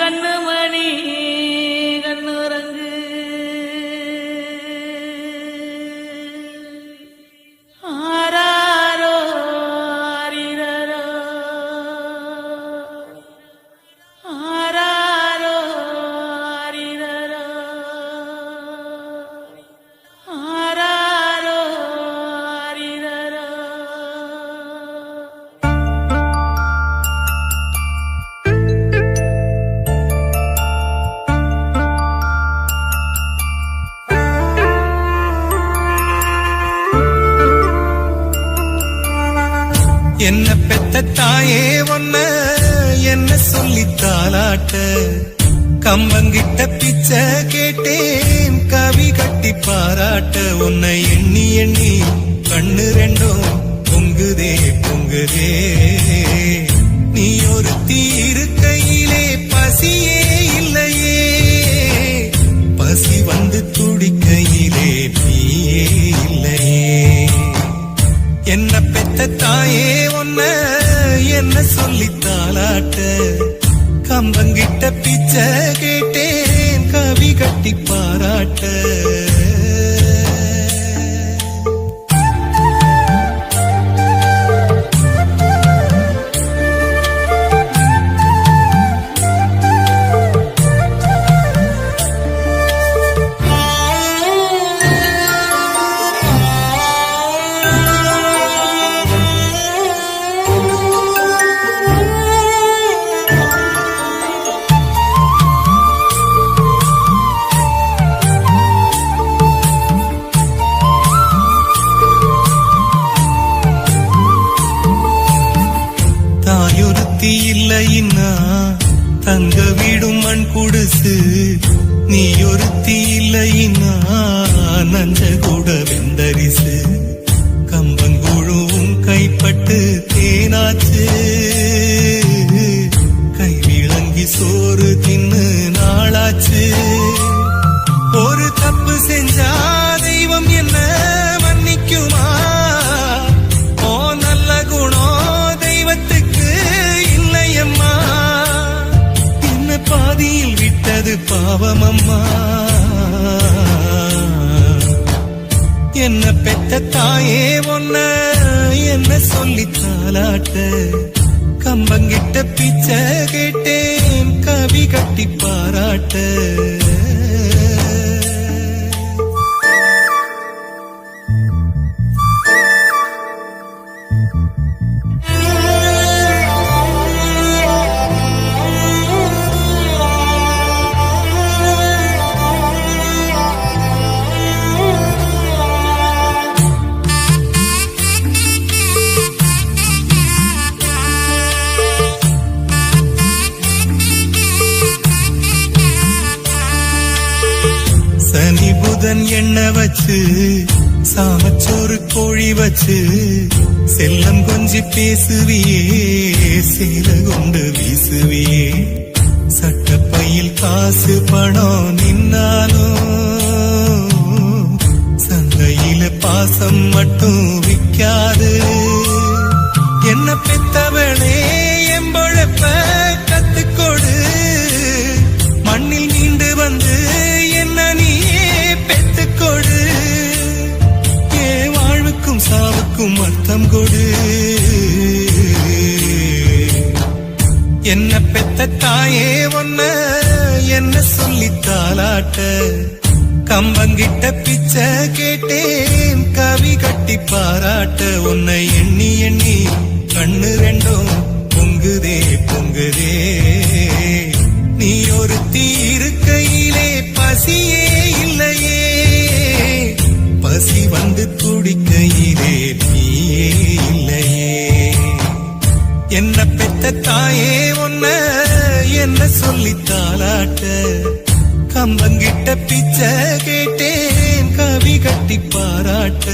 கண்ணுமணி கண்ணுறங்கு ஆராரோ ஆரிரரோ ஆராரோ ஆரிரரோ ஆராரோ ஆரிரரோ. என்ன பெத்த தாயே ஒன்ன என்ன சொல்லி தாலாட்ட கம்பங்கிட்ட பிச்சை கேட்டேன் கவி கட்டி பாராட்ட உன்னை எண்ணி எண்ணி கண்ணு ரெண்டும் பொங்குதே பொங்குதே நீ ஒரு தீரு கையிலே பசியே இல்லையே பசி வந்து துடிக்கையிலே நீயே இல்லையே என்ன பெத்த தாயே ஒன்ன என்ன சொல்லி தாலாட்ட கம்பங்கிட்ட பிச்சை கேட்டேன் கவி கட்டி பாராட்ட. இல்லைன்னா தங்க வீடும் மண் குடிசு நீ ஒருத்தி இல்லைன்னா நஞ்ச கூட வெந்தரிசு கம்பங்கூழும் கைப்பட்டு தேனாச்சு கை விளங்கி சோறு தின்னு நாளாச்சு ஒரு தப்பு செஞ்சா தெய்வம் என்ன மன்னிக்குமா ஓ நல்ல குணம் தெய்வத்துக்கு இல்லையம்மா என்ன பாதியில் விட்டது பாவமம்மா என்ன பெத்த தாயே ஒன்ன என்ன சொல்லி தாலாட்ட கம்பங்கிட்ட பிச்சை கேட்டேன் கவி கட்டி பாராட்ட. சனி புதன் எண்ணெய் வச்சு சாமச்சோறு கோழி வச்சு செல்லம் கொஞ்சி பேசுவியே சேல கொண்டு வீசுவியே சட்டப்பையில் காசு பணம் நின்னாலும் சந்தையில பாசம் மட்டும் விக்காது என்ன பெத்தவளே எம்பொழப்ப கத்துக்கொடு மண்ணில் மீண்டு வந்து என்ன நீயே பெத்துக்கொடு ஏ வாழ்வுக்கும் சாவுக்கும் அர்த்தம் கொடு என்ன பெத்த தாயே ஒன்ன என்ன சொல்லி தாலாட்ட கம்பங்கிட்ட பிச்சை கேட்டேன் கவி கட்டி பாராட்ட உன்னை எண்ணி எண்ணி கண்ணு ரெண்டும் பொங்குதே பொங்குதே நீ ஒரு தீரு கையிலே பசியே இல்லையே பசி வந்து துடிக்கையிலே நீயே இல்லையே என்ன பெத்த தாயே ஒன்ன என்ன சொல்லி தாலாட்ட கம்பங்கிட்ட பிச்சை கேட்டேன் கவி கட்டி பாராட்ட.